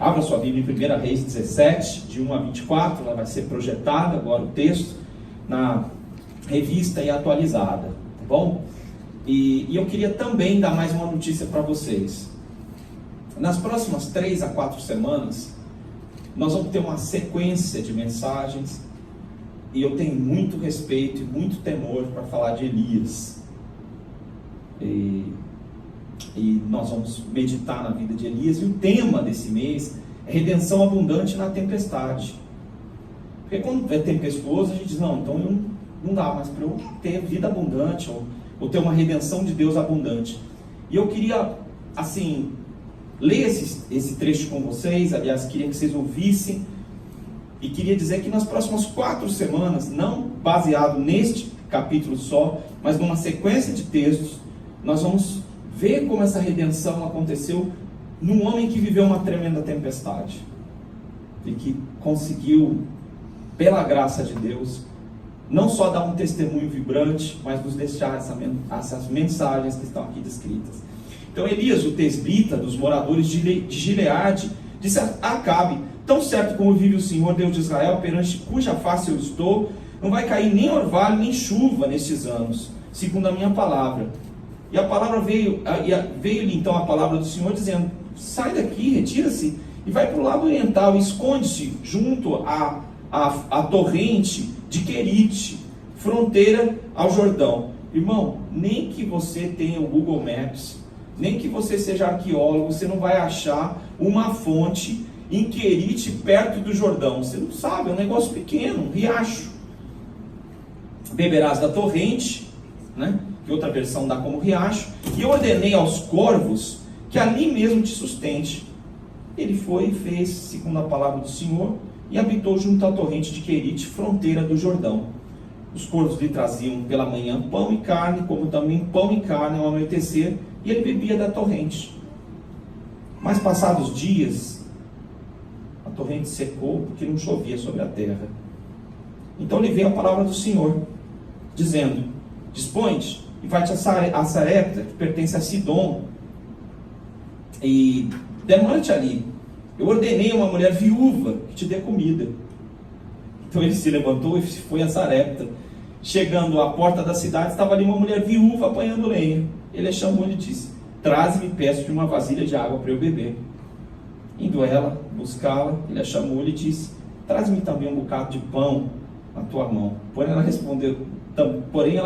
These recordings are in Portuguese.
Abra sua Bíblia em 1 Reis 17, de 1 a 24, ela vai ser projetada agora o texto na revista e atualizada, tá bom? E eu queria também dar mais uma notícia para vocês. Nas próximas 3 a 4 semanas, nós vamos ter uma sequência de mensagens, e eu tenho muito respeito e muito temor para falar de Elias. E nós vamos meditar na vida de Elias, e o tema desse mês é redenção abundante na tempestade. Porque quando é tempestuoso, a gente diz, não, então não dá mais para eu ter vida abundante, ou ter uma redenção de Deus abundante. E eu queria, assim, ler esse trecho com vocês, aliás, queria que vocês ouvissem, e queria dizer que nas próximas 4 semanas, não baseado neste capítulo só, mas numa sequência de textos, nós vamos ver como essa redenção aconteceu num homem que viveu uma tremenda tempestade e que conseguiu, pela graça de Deus, não só dar um testemunho vibrante, mas nos deixar essas mensagens que estão aqui descritas. Então Elias, o tesbita, dos moradores de Gileade, disse a Acabe: tão certo como vive o Senhor Deus de Israel, perante cuja face eu estou, não vai cair nem orvalho nem chuva nestes anos, segundo a minha palavra. E a palavra veio-lhe então a palavra do Senhor, dizendo: sai daqui, retira-se, e vai para o lado oriental, e esconde-se junto à torrente de Querite, fronteira ao Jordão. Irmão, nem que você tenha o Google Maps, nem que você seja arqueólogo, você não vai achar uma fonte em Querite, perto do Jordão. Você não sabe, é um negócio pequeno, um riacho. Beberás da torrente, né? Que outra versão dá como riacho, e eu ordenei aos corvos que ali mesmo te sustente. Ele foi e fez, segundo a palavra do Senhor, e habitou junto à torrente de Querite, fronteira do Jordão. Os corvos lhe traziam pela manhã pão e carne, como também pão e carne ao anoitecer, e ele bebia da torrente. Mas passados dias, a torrente secou, porque não chovia sobre a terra. Então lhe veio a palavra do Senhor, dizendo: dispõe-te e vai-te a Sarepta, que pertence a Sidom, e demora-te ali. Eu ordenei a uma mulher viúva que te dê comida. Então ele se levantou e foi a Sarepta. Chegando à porta da cidade, estava ali uma mulher viúva apanhando lenha. Ele a chamou e lhe disse: traze-me, peço-te uma vasilha de água para eu beber. Indo ela buscá-la, ele a chamou e lhe disse: traze-me também um bocado de pão na tua mão. Porém ela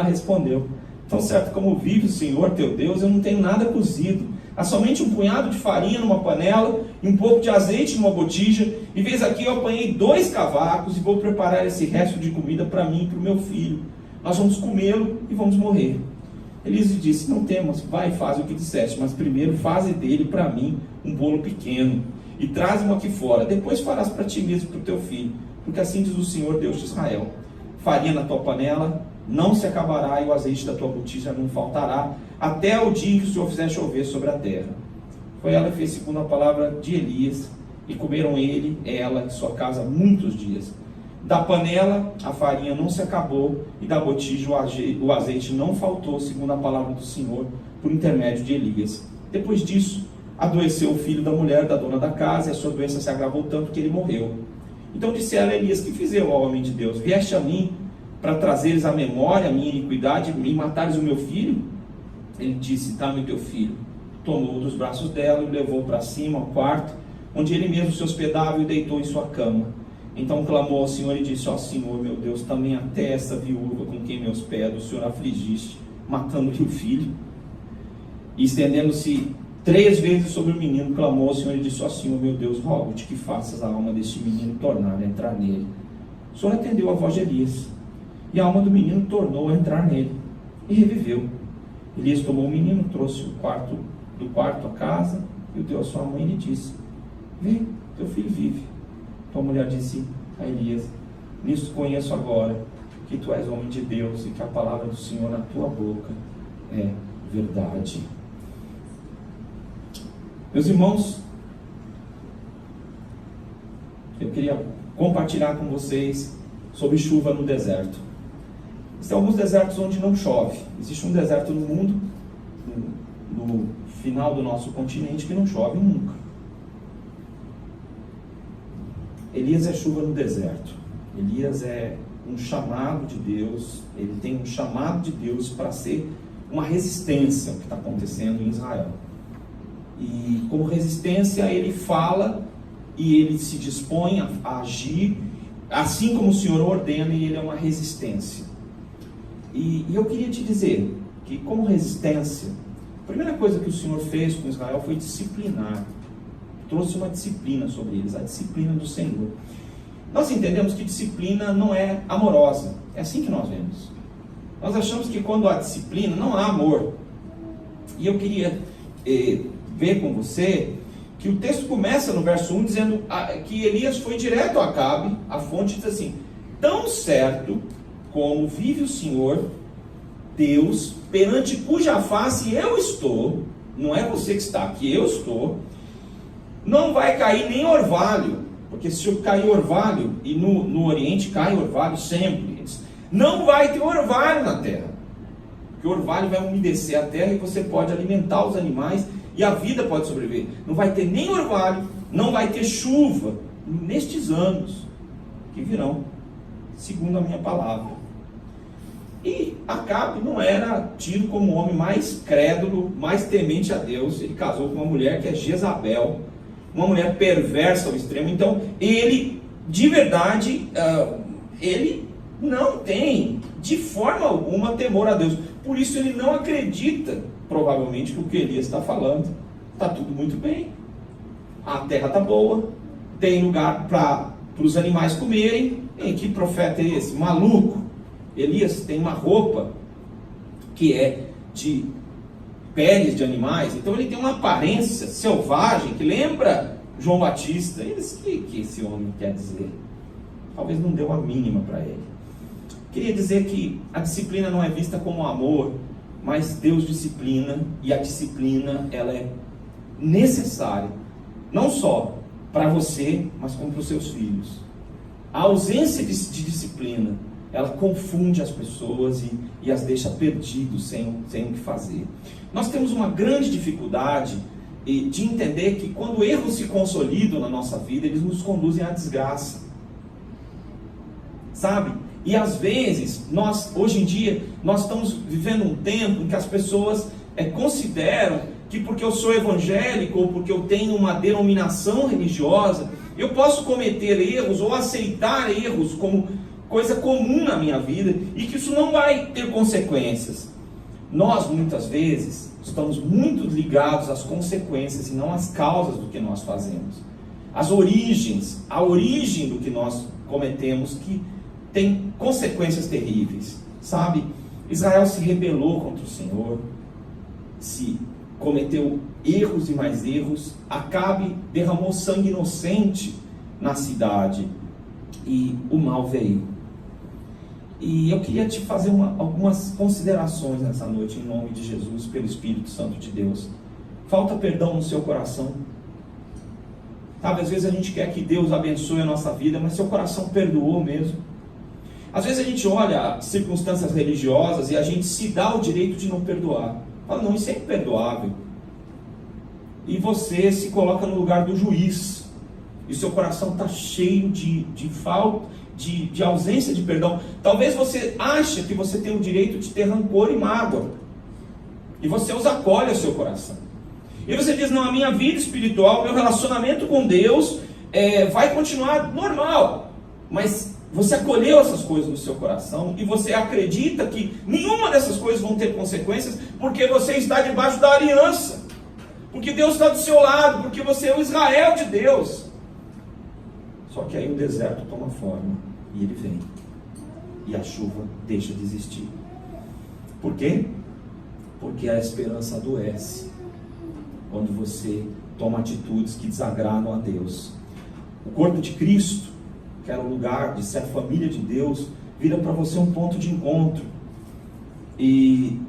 respondeu: tão certo como vive o Senhor teu Deus, eu não tenho nada cozido. Há somente um punhado de farinha numa panela e um pouco de azeite numa botija. E vês aqui, eu apanhei 2 cavacos e vou preparar esse resto de comida para mim e para o meu filho. Nós vamos comê-lo e vamos morrer. Elias lhe disse: não temas, vai e faz o que disseste, mas primeiro faze dele para mim um bolo pequeno e traz-mo aqui fora. Depois farás para ti mesmo e para o teu filho, porque assim diz o Senhor Deus de Israel: farinha na tua panela não se acabará, e o azeite da tua botija não faltará, até o dia em que o Senhor fizer chover sobre a terra. Foi ela que fez segundo a palavra de Elias, e comeram ele, ela e sua casa muitos dias. Da panela a farinha não se acabou, e da botija o azeite não faltou, segundo a palavra do Senhor, por intermédio de Elias. Depois disso, adoeceu o filho da mulher da dona da casa, e a sua doença se agravou tanto que ele morreu. Então disse ela a Elias: que fiz eu ao homem de Deus? Vieste a mim para trazeres à memória a minha iniquidade e matares o meu filho? Ele disse: dá-me o teu filho. Tomou dos braços dela e o levou para cima ao quarto, onde ele mesmo se hospedava, e o deitou em sua cama. Então clamou ao Senhor e disse: ó Senhor meu Deus, também até essa viúva com quem me hospedo o Senhor afligiste, matando-lhe o filho. E estendendo-se 3 vezes sobre o menino, clamou ao Senhor e disse: ó Senhor meu Deus, rogo-te que faças a alma deste menino tornar a entrar nele. O Senhor atendeu a voz de Elias, e a alma do menino tornou a entrar nele, e reviveu. Elias tomou o menino, trouxe do quarto à casa, e o deu à sua mãe, e lhe disse: vê, teu filho vive. Então a mulher disse a Elias: nisso conheço agora que tu és homem de Deus, e que a palavra do Senhor na tua boca é verdade. Meus irmãos, eu queria compartilhar com vocês sobre chuva no deserto. Existem alguns desertos onde não chove. Existe um deserto no mundo, no final do nosso continente, que não chove nunca. Elias é chuva no deserto. Elias é um chamado de Deus, ele tem um chamado de Deus para ser uma resistência ao que está acontecendo em Israel. E como resistência ele fala e ele se dispõe a agir assim como o Senhor ordena, e ele é uma resistência. E eu queria te dizer que como resistência, a primeira coisa que o Senhor fez com Israel foi disciplinar. Trouxe uma disciplina sobre eles, a disciplina do Senhor. Nós entendemos que disciplina não é amorosa. É assim que nós vemos. Nós achamos que quando há disciplina, não há amor. E eu queria ver com você que o texto começa no verso 1 dizendo que Elias foi direto a Acabe. A fonte diz assim: tão certo como vive o Senhor, Deus, perante cuja face eu estou, não é você que está aqui, eu estou, não vai cair nem orvalho, porque se cair orvalho, e no Oriente cai orvalho sempre, não vai ter orvalho na terra, porque o orvalho vai umedecer a terra e você pode alimentar os animais e a vida pode sobreviver. Não vai ter nem orvalho, não vai ter chuva nestes anos que virão, segundo a minha palavra. E Acabe não era tido como o homem mais crédulo, mais temente a Deus. Ele casou com uma mulher que é Jezabel, uma mulher perversa ao extremo. Então ele, de verdade, ele não tem de forma alguma temor a Deus. Por isso ele não acredita, provavelmente, que o que Elias está falando. Está tudo muito bem, a terra está boa, tem lugar para os animais comerem. E que profeta é esse? Maluco. Elias tem uma roupa que é de peles de animais, então ele tem uma aparência selvagem que lembra João Batista. O que esse homem quer dizer? Talvez não deu a mínima para ele. Queria dizer que a disciplina não é vista como amor, mas Deus disciplina, e a disciplina ela é necessária, não só para você, mas como para os seus filhos. A ausência de disciplina, ela confunde as pessoas e as deixa perdidos sem o que fazer. Nós temos uma grande dificuldade de entender que quando erros se consolidam na nossa vida, eles nos conduzem à desgraça. Sabe? E às vezes, hoje em dia, nós estamos vivendo um tempo em que as pessoas consideram que porque eu sou evangélico ou porque eu tenho uma denominação religiosa, eu posso cometer erros ou aceitar erros como coisa comum na minha vida e que isso não vai ter consequências. Nós muitas vezes estamos muito ligados às consequências e não às causas do que nós fazemos, as origens, a origem do que nós cometemos, que tem consequências terríveis. Sabe, Israel se rebelou contra o Senhor, se cometeu erros e mais erros. Acabe derramou sangue inocente na cidade e o mal veio. E eu queria te fazer algumas considerações nessa noite, em nome de Jesus, pelo Espírito Santo de Deus. Falta perdão no seu coração? Sabe, às vezes a gente quer que Deus abençoe a nossa vida, mas seu coração perdoou mesmo? Às vezes a gente olha circunstâncias religiosas e a gente se dá o direito de não perdoar. Fala, não, isso é imperdoável. E você se coloca no lugar do juiz. E seu coração está cheio de falta, de ausência de perdão. Talvez você ache que você tem o direito de ter rancor e mágoa. E você os acolhe ao seu coração. E você diz, não, a minha vida espiritual, meu relacionamento com Deus vai continuar normal. Mas você acolheu essas coisas no seu coração e você acredita que nenhuma dessas coisas vão ter consequências porque você está debaixo da aliança. Porque Deus está do seu lado, porque você é o Israel de Deus. Só que aí o deserto toma forma e ele vem. E a chuva deixa de existir. Por quê? Porque a esperança adoece quando você toma atitudes que desagradam a Deus. O corpo de Cristo, que era o lugar de ser a família de Deus, vira para você um ponto de encontro. E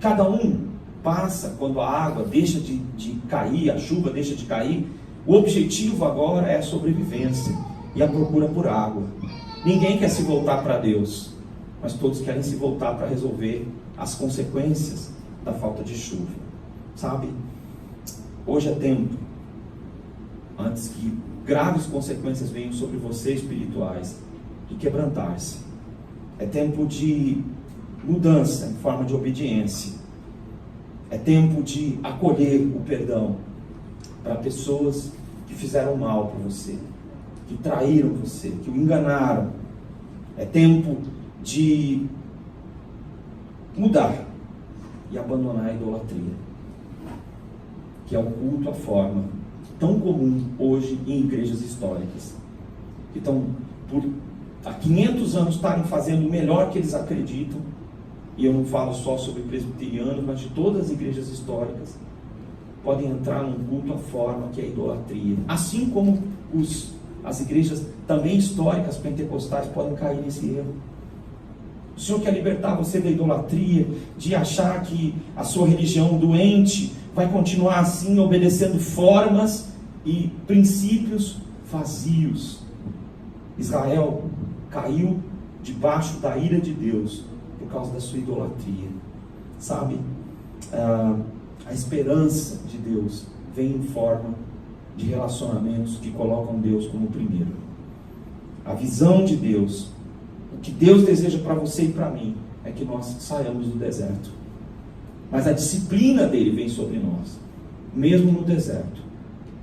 cada um passa quando a água deixa de cair, a chuva deixa de cair. O objetivo agora é a sobrevivência e a procura por água. Ninguém quer se voltar para Deus, mas todos querem se voltar para resolver as consequências da falta de chuva. Sabe? Hoje é tempo, antes que graves consequências venham sobre você espirituais, de quebrantar-se. É tempo de mudança em forma de obediência. É tempo de acolher o perdão para pessoas que fizeram mal para você, que traíram você, que o enganaram. É tempo de mudar e abandonar a idolatria, que é o culto à forma tão comum hoje em igrejas históricas, que estão por há 500 anos estarem fazendo o melhor que eles acreditam, e eu não falo só sobre presbiterianos, mas de todas as igrejas históricas, podem entrar num culto à forma que é a idolatria, assim como as igrejas também históricas pentecostais podem cair nesse erro. O Senhor quer libertar você da idolatria, de achar que a sua religião doente vai continuar assim, obedecendo formas e princípios vazios. Israel caiu debaixo da ira de Deus por causa da sua idolatria. Sabe, a esperança de Deus vem em forma de relacionamentos que colocam Deus como primeiro. A visão de Deus, o que Deus deseja para você e para mim, é que nós saiamos do deserto. Mas a disciplina dele vem sobre nós, mesmo no deserto,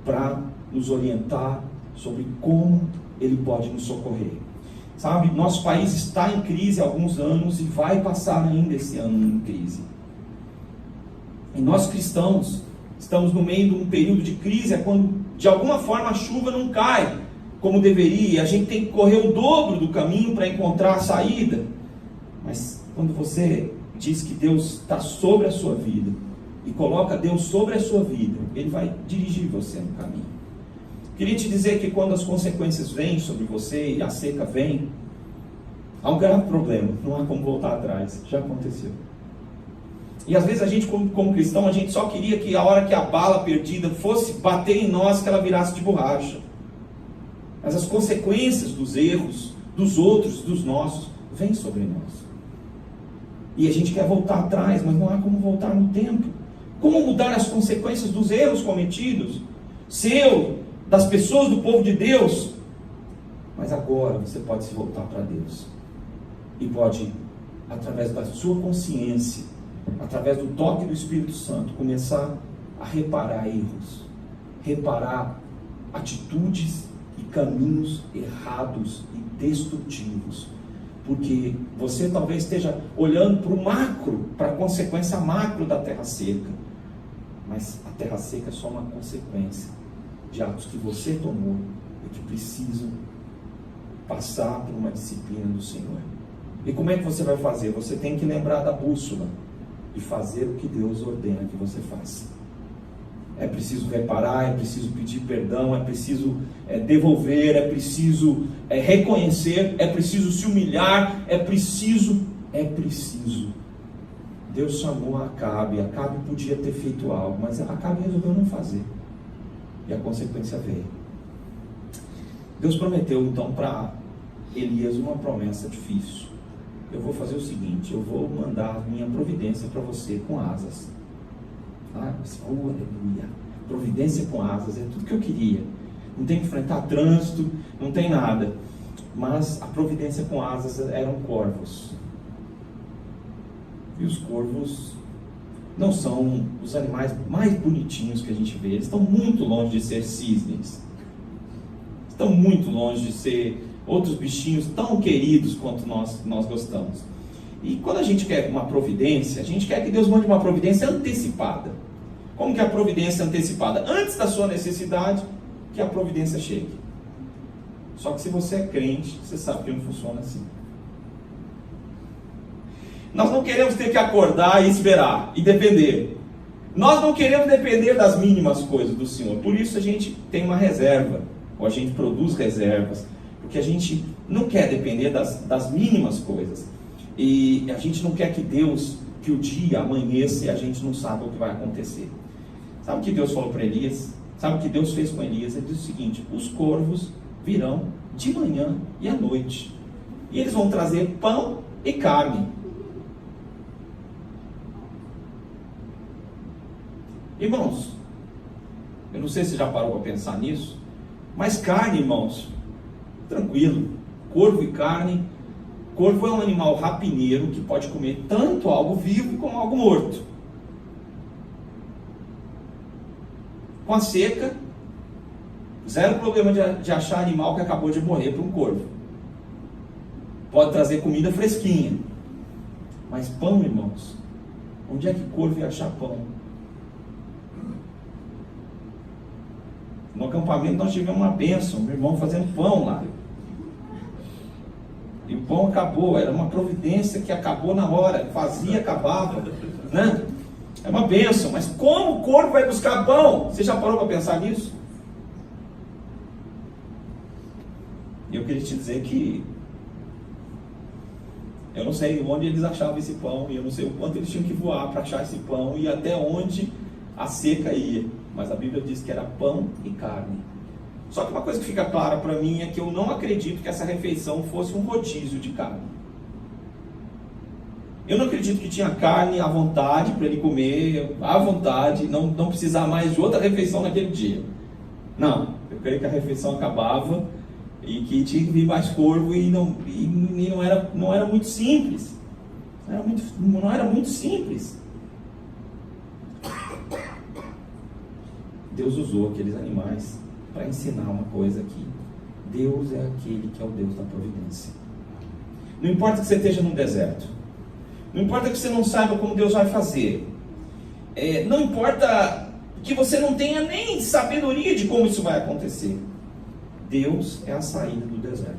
para nos orientar sobre como ele pode nos socorrer. Sabe, nosso país está em crise há alguns anos e vai passar ainda esse ano em crise. E nós cristãos estamos no meio de um período de crise, é quando de alguma forma a chuva não cai como deveria, a gente tem que correr o dobro do caminho para encontrar a saída. Mas quando você diz que Deus está sobre a sua vida e coloca Deus sobre a sua vida, Ele vai dirigir você no caminho. Queria te dizer que quando as consequências vêm sobre você e a seca vem, há um grave problema, não há como voltar atrás, já aconteceu. E às vezes a gente, como cristão, a gente só queria que a hora que a bala perdida fosse bater em nós, que ela virasse de borracha. Mas as consequências dos erros, dos outros, dos nossos, vêm sobre nós. E a gente quer voltar atrás, mas não há como voltar no tempo. Como mudar as consequências dos erros cometidos? Seu, das pessoas do povo de Deus. Mas agora você pode se voltar para Deus. E pode, através da sua consciência, através do toque do Espírito Santo, começar a reparar erros, reparar atitudes e caminhos errados e destrutivos, porque você talvez esteja olhando para o macro, para a consequência macro da terra seca, mas a terra seca é só uma consequência de atos que você tomou e que precisam passar por uma disciplina do Senhor. E como é que você vai fazer? Você tem que lembrar da bússola e fazer o que Deus ordena que você faça. É preciso reparar, é preciso pedir perdão, é preciso devolver, é preciso reconhecer, é preciso se humilhar, é preciso. Deus chamou Acabe podia ter feito algo, mas Acabe resolveu não fazer. E a consequência veio. Deus prometeu então para Elias uma promessa difícil. Eu vou fazer o seguinte, eu vou mandar minha providência para você com asas. Aleluia. Providência com asas, é tudo que eu queria. Não tem que enfrentar trânsito, não tem nada. Mas a providência com asas eram corvos. E os corvos não são os animais mais bonitinhos que a gente vê. Eles estão muito longe de ser cisnes. Estão muito longe de ser outros bichinhos tão queridos quanto nós gostamos. E quando a gente quer uma providência, a gente quer que Deus mande uma providência antecipada. Como que é a providência antecipada? Antes da sua necessidade, que a providência chegue. Só que se você é crente, você sabe que não funciona assim. Nós não queremos ter que acordar e esperar, e depender. Nós não queremos depender das mínimas coisas do Senhor. Por isso a gente tem uma reserva, ou a gente produz reservas, porque a gente não quer depender das mínimas coisas. E a gente não quer que o dia amanheça e a gente não sabe o que vai acontecer. Sabe o que Deus falou para Elias? Sabe o que Deus fez com Elias? Ele disse o seguinte: os corvos virão de manhã e à noite, e eles vão trazer pão e carne. Irmãos, eu não sei se você já parou para pensar nisso, Mas carne, irmãos, tranquilo. Corvo e carne. Corvo é um animal rapineiro que pode comer tanto algo vivo como algo morto. Com a seca, zero problema de achar animal que acabou de morrer para um corvo. Pode trazer comida fresquinha. Mas pão, irmãos, onde é que corvo ia achar pão? No acampamento nós tivemos uma bênção, meu irmão fazendo pão lá. E o pão acabou, era uma providência que acabou na hora, fazia, acabava, né? É uma bênção, mas como o corpo vai buscar pão? Você já parou para pensar nisso? E eu queria te dizer que eu não sei onde eles achavam esse pão, e eu não sei o quanto eles tinham que voar para achar esse pão, e até onde a seca ia. Mas a Bíblia diz que era pão e carne. Só que uma coisa que fica clara para mim é que eu não acredito que essa refeição fosse um rodízio de carne. Eu não acredito que tinha carne à vontade para ele comer, à vontade, não precisar mais de outra refeição naquele dia. Não, eu creio que a refeição acabava e que tinha que vir mais corvo e não era muito simples. Não era muito simples. Deus usou aqueles animais para ensinar uma coisa aqui. Deus é aquele que é o Deus da providência. Não importa que você esteja no deserto. Não importa que você não saiba como Deus vai fazer. Não importa que você não tenha nem sabedoria de como isso vai acontecer. Deus é a saída do deserto.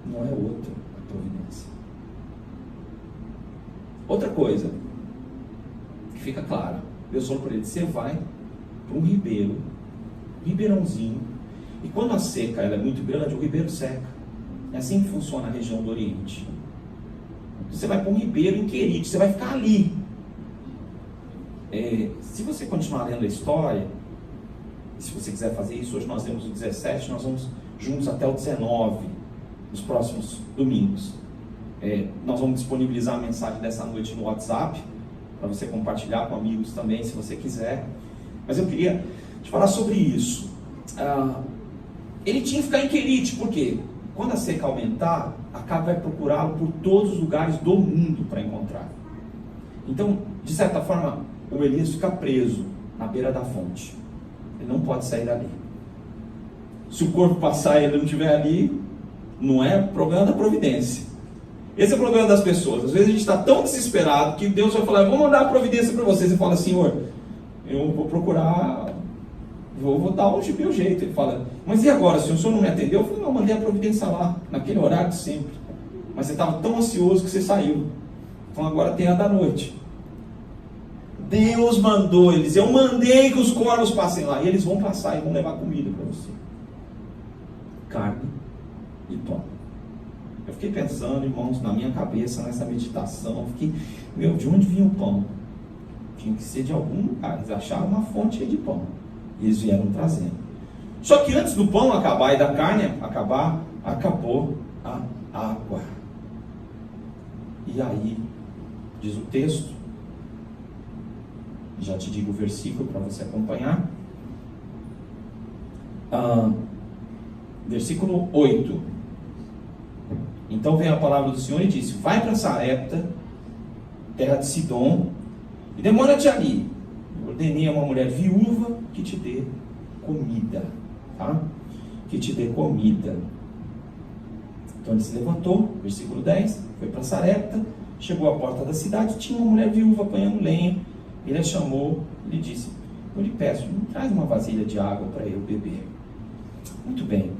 Não é outra a providência. Outra coisa que fica clara. Deus falou para ele, você vai para um ribeirãozinho, e quando a seca ela é muito grande, o ribeiro seca. É assim que funciona a região do Oriente. Você vai para um ribeiro em Querite, você vai ficar ali. Se você continuar lendo a história, se você quiser fazer isso, hoje nós temos o 17, nós vamos juntos até o 19, nos próximos domingos. Nós vamos disponibilizar a mensagem dessa noite no WhatsApp, para você compartilhar com amigos também, se você quiser. Mas eu queria te falar sobre isso. Ele tinha que ficar em Querite, por quê? Quando a seca aumentar, Acabe vai procurá-lo por todos os lugares do mundo para encontrar. Então, de certa forma, o Elias fica preso na beira da fonte. Ele não pode sair dali. Se o corpo passar e ele não estiver ali, não é problema da providência. Esse é o problema das pessoas. Às vezes a gente está tão desesperado que Deus vai falar, vou mandar a providência para vocês. E fala, Senhor, eu vou procurar, vou dar o meu jeito. Ele fala, mas e agora, Senhor, o Senhor não me atendeu? Eu falei, não, mandei a providência lá, naquele horário de sempre. Mas você estava tão ansioso que você saiu. Então agora tem a da noite. Deus mandou eles, eu mandei que os corvos passem lá. E eles vão passar e vão levar comida para você. Carne e pão. Eu fiquei pensando, irmãos, na minha cabeça, nessa meditação, de onde vinha o pão? Tinha que ser de algum lugar. Eles acharam uma fonte de pão. E eles vieram trazendo. Só que antes do pão acabar e da carne acabar, acabou a água. E aí, diz o texto, já te digo o versículo para você acompanhar. Versículo 8. Então vem a palavra do Senhor e disse, vai para Sarepta, terra de Sidom, e demora-te ali. Eu ordenei a uma mulher viúva que te dê comida. Tá? Que te dê comida. Então ele se levantou, versículo 10, foi para Sarepta, chegou à porta da cidade, tinha uma mulher viúva apanhando lenha. Ele a chamou e lhe disse, eu lhe peço, me traz uma vasilha de água para eu beber. Muito bem.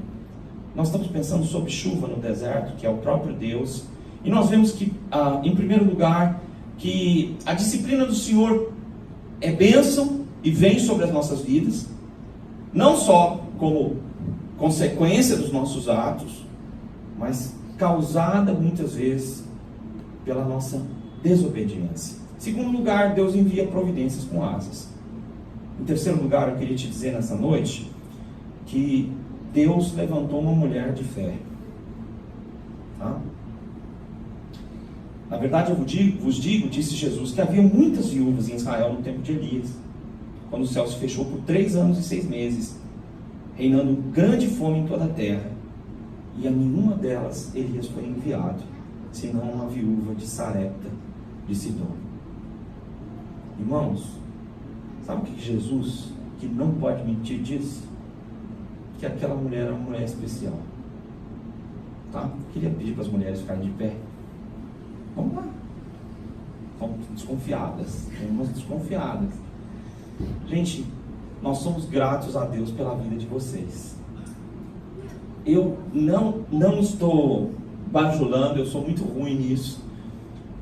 Nós estamos pensando sobre chuva no deserto, que é o próprio Deus. E nós vemos que, em primeiro lugar, que a disciplina do Senhor é bênção e vem sobre as nossas vidas. Não só como consequência dos nossos atos, mas causada muitas vezes pela nossa desobediência. Em segundo lugar, Deus envia providências com asas. Em terceiro lugar, eu queria te dizer nessa noite que Deus levantou uma mulher de fé. Tá? Na verdade, eu vos digo, disse Jesus, que havia muitas viúvas em Israel no tempo de Elias, quando o céu se fechou por 3 anos e 6 meses, reinando grande fome em toda a terra, e a nenhuma delas Elias foi enviado, senão uma viúva de Sarepta de Sidom. Irmãos, sabe o que Jesus, que não pode mentir, disse? Que aquela mulher era uma mulher especial. Tá? Queria pedir para as mulheres ficarem de pé. Vamos lá. Estão desconfiadas. Tem umas desconfiadas. Gente, nós somos gratos a Deus pela vida de vocês. Eu não estou bajulando, eu sou muito ruim nisso,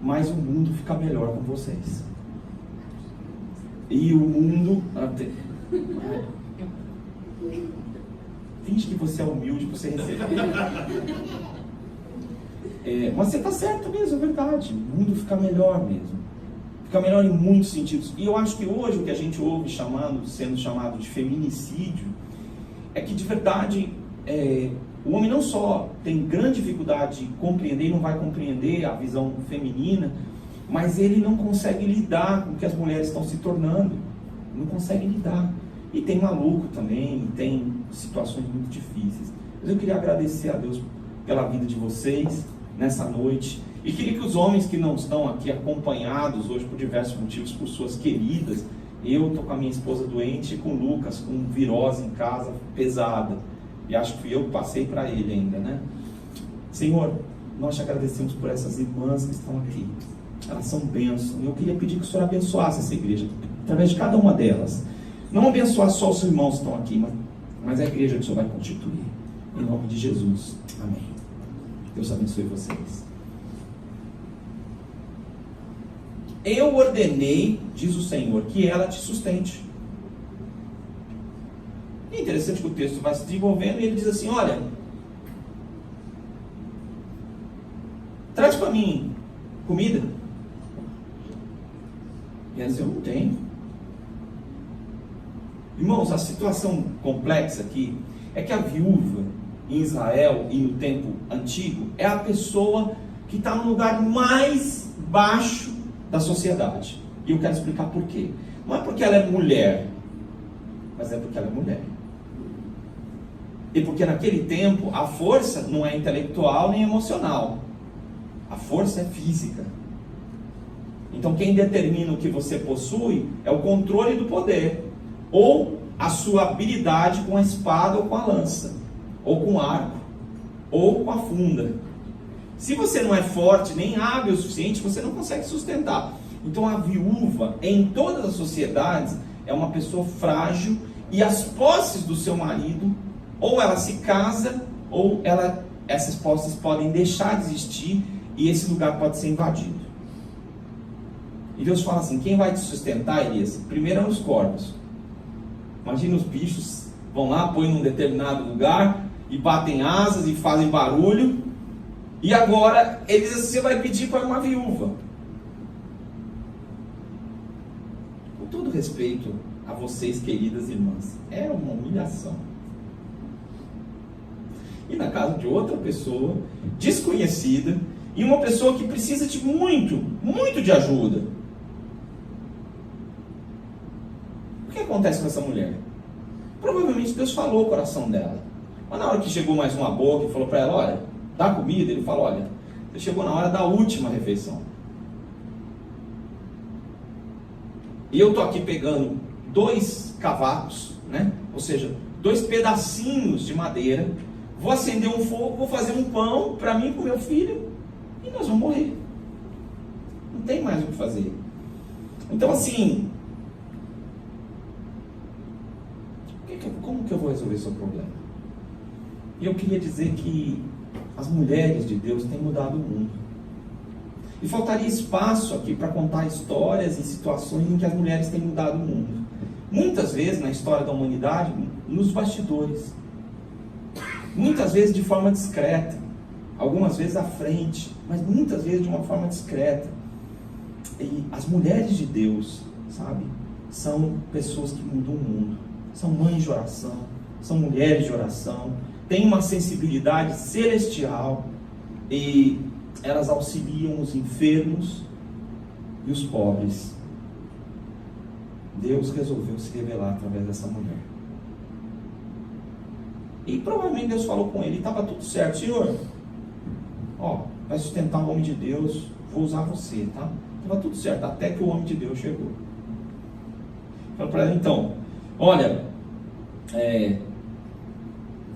mas o mundo fica melhor com vocês. E o mundo... Finge que você é humilde para você receber. Mas você está certo mesmo, é verdade. O mundo fica melhor mesmo. Fica melhor em muitos sentidos. E eu acho que hoje o que a gente ouve sendo chamado de feminicídio, é que de verdade o homem não só tem grande dificuldade de compreender e não vai compreender a visão feminina, mas ele não consegue lidar com o que as mulheres estão se tornando. Não consegue lidar. E tem maluco também, e tem situações muito difíceis. Mas eu queria agradecer a Deus pela vida de vocês nessa noite. E queria que os homens que não estão aqui acompanhados hoje por diversos motivos, por suas queridas, eu estou com a minha esposa doente e com o Lucas, com virose em casa pesada. E acho que fui eu que passei para ele ainda, né? Senhor, nós te agradecemos por essas irmãs que estão aqui. Elas são bênçãos. Eu queria pedir que o Senhor abençoasse essa igreja, através de cada uma delas. Não abençoar só os irmãos que estão aqui, mas a igreja que o Senhor vai constituir. Em nome de Jesus. Amém. Deus abençoe vocês. Eu ordenei, diz o Senhor, que ela te sustente. É interessante que o texto vai se desenvolvendo e ele diz assim, olha, traz para mim comida. E ela diz, eu não tenho. Irmãos, a situação complexa aqui é que a viúva em Israel e no tempo antigo é a pessoa que está no lugar mais baixo da sociedade. E eu quero explicar por quê. Não é porque ela é mulher, mas é porque ela é mulher. E porque naquele tempo a força não é intelectual nem emocional. A força é física. Então quem determina o que você possui é o controle do poder, ou a sua habilidade com a espada ou com a lança, ou com o arco, ou com a funda. Se você não é forte nem hábil o suficiente, você não consegue sustentar. Então a viúva, em todas as sociedades, é uma pessoa frágil, e as posses do seu marido, ou ela se casa, ou essas posses podem deixar de existir, e esse lugar pode ser invadido. E Deus fala assim, quem vai te sustentar, Elias? Primeiro eram os corvos. Imagina os bichos vão lá, põem num determinado lugar, e batem asas, e fazem barulho, e agora ele diz assim, você vai pedir para uma viúva. Com todo respeito a vocês, queridas irmãs, é uma humilhação. E na casa de outra pessoa, desconhecida, e uma pessoa que precisa de muito de ajuda. O que acontece com essa mulher? Provavelmente Deus falou o coração dela. Mas na hora que chegou mais uma boca e falou para ela, olha, dá comida, ele falou, olha, você chegou na hora da última refeição. E eu estou aqui pegando 2 cavacos, né? Ou seja, 2 pedacinhos de madeira, vou acender um fogo, vou fazer um pão para mim e para o meu filho, e nós vamos morrer. Não tem mais o que fazer. Então assim, como que eu vou resolver esse seu problema? E eu queria dizer que as mulheres de Deus têm mudado o mundo. E faltaria espaço aqui para contar histórias e situações em que as mulheres têm mudado o mundo. Muitas vezes na história da humanidade, nos bastidores. Muitas vezes de forma discreta. Algumas vezes à frente, mas muitas vezes de uma forma discreta. E as mulheres de Deus, sabe, são pessoas que mudam o mundo. São mães de oração, são mulheres de oração, têm uma sensibilidade celestial e elas auxiliam os enfermos e os pobres. Deus resolveu se revelar através dessa mulher. E provavelmente Deus falou com ele, e estava tudo certo. Senhor, ó, vai sustentar o homem de Deus, vou usar você, tá? Estava tudo certo, até que o homem de Deus chegou. Falei para ela, então, olha,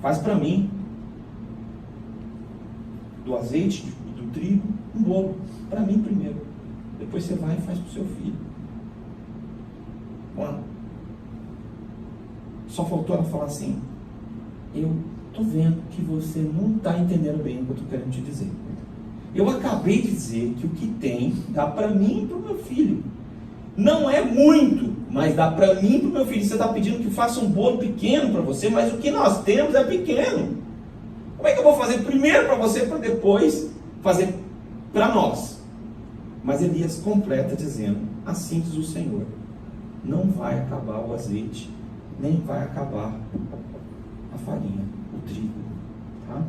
faz para mim do azeite, do trigo, um bolo, para mim primeiro. Depois você vai e faz para o seu filho. Mano, só faltou ela falar assim, eu estou vendo que você não está entendendo bem o que eu estou querendo te dizer. Eu acabei de dizer que o que tem dá para mim e para o meu filho. Não é muito, mas dá para mim e para o meu filho. Você está pedindo que faça um bolo pequeno para você, mas o que nós temos é pequeno. Como é que eu vou fazer primeiro para você, para depois fazer para nós? Mas Elias completa dizendo, assim diz o Senhor, não vai acabar o azeite, nem vai acabar a farinha, o trigo. Tá?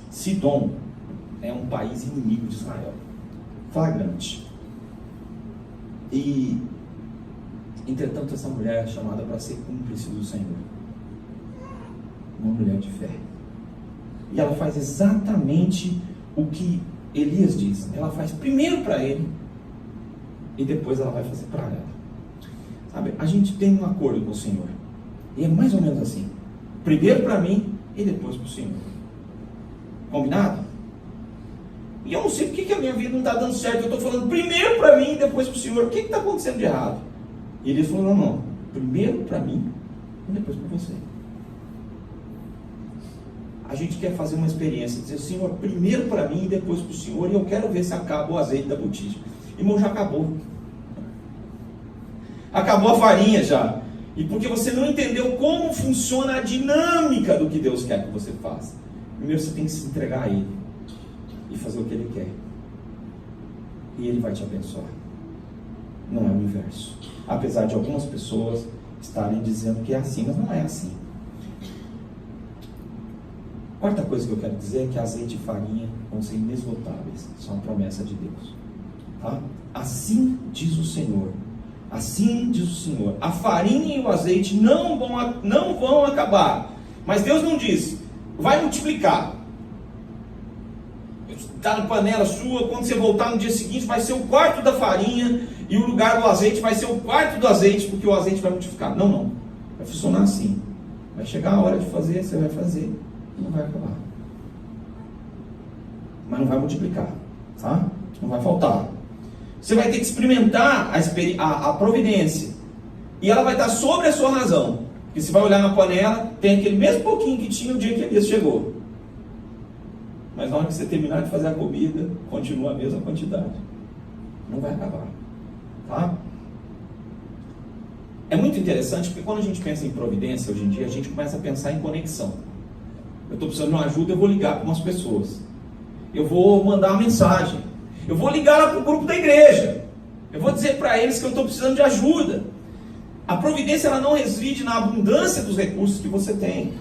Sidom é um país inimigo de Israel, flagrante. E, entretanto, essa mulher é chamada para ser cúmplice do Senhor. Uma mulher de fé. E ela faz exatamente o que Elias diz. Ela faz primeiro para ele e depois ela vai fazer para ela. Sabe, a gente tem um acordo com o Senhor. E é mais ou menos assim. Primeiro para mim e depois para o Senhor. Combinado? E eu não sei porque que a minha vida não está dando certo. Eu estou falando primeiro para mim e depois para o Senhor. O que está acontecendo de errado? E Elias falou, não. Primeiro para mim e depois para você. A gente quer fazer uma experiência, dizer, Senhor, primeiro para mim e depois para o Senhor, e eu quero ver se acaba o azeite da botija. Irmão, já acabou. Acabou a farinha já. E porque você não entendeu como funciona a dinâmica do que Deus quer que você faça. Primeiro você tem que se entregar a Ele e fazer o que Ele quer. E Ele vai te abençoar. Não é o inverso. Apesar de algumas pessoas estarem dizendo que é assim, mas não é assim. Quarta coisa que eu quero dizer é que azeite e farinha vão ser inesgotáveis. Isso é uma promessa de Deus. Tá? Assim diz o Senhor. Assim diz o Senhor. A farinha e o azeite não vão acabar. Mas Deus não diz, vai multiplicar. Está na panela sua, quando você voltar no dia seguinte, vai ser o quarto da farinha e o lugar do azeite vai ser o quarto do azeite, porque o azeite vai multiplicar. Não, não. Vai funcionar assim. Vai chegar a hora de fazer, você vai fazer. Não vai acabar, mas não vai multiplicar, tá? Não vai faltar. Você vai ter que experimentar a providência, e ela vai estar sobre a sua razão. Porque você vai olhar na panela, tem aquele mesmo pouquinho que tinha no dia que Elias chegou, mas na hora que você terminar de fazer a comida, continua a mesma quantidade. Não vai acabar, tá? É muito interessante, porque quando a gente pensa em providência hoje em dia, a gente começa a pensar em conexão. Eu estou precisando de uma ajuda, eu vou ligar para umas pessoas. Eu vou mandar uma mensagem. Eu vou ligar lá para o grupo da igreja. Eu vou dizer para eles que eu estou precisando de ajuda. A providência ela não reside na abundância dos recursos que você tem,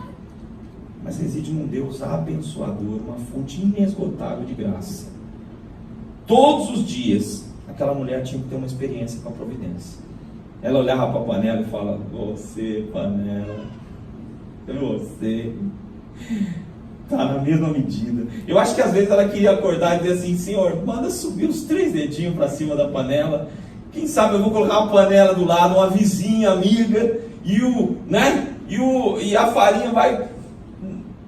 mas reside num Deus abençoador, uma fonte inesgotável de graça. Todos os dias, aquela mulher tinha que ter uma experiência com a providência. Ela olhava para a panela e falava, você, panela, você... Tá na mesma medida. Eu acho que às vezes ela queria acordar e dizer assim, Senhor, manda subir os 3 dedinhos para cima da panela. Quem sabe eu vou colocar uma panela do lado, uma vizinha, amiga, e a farinha vai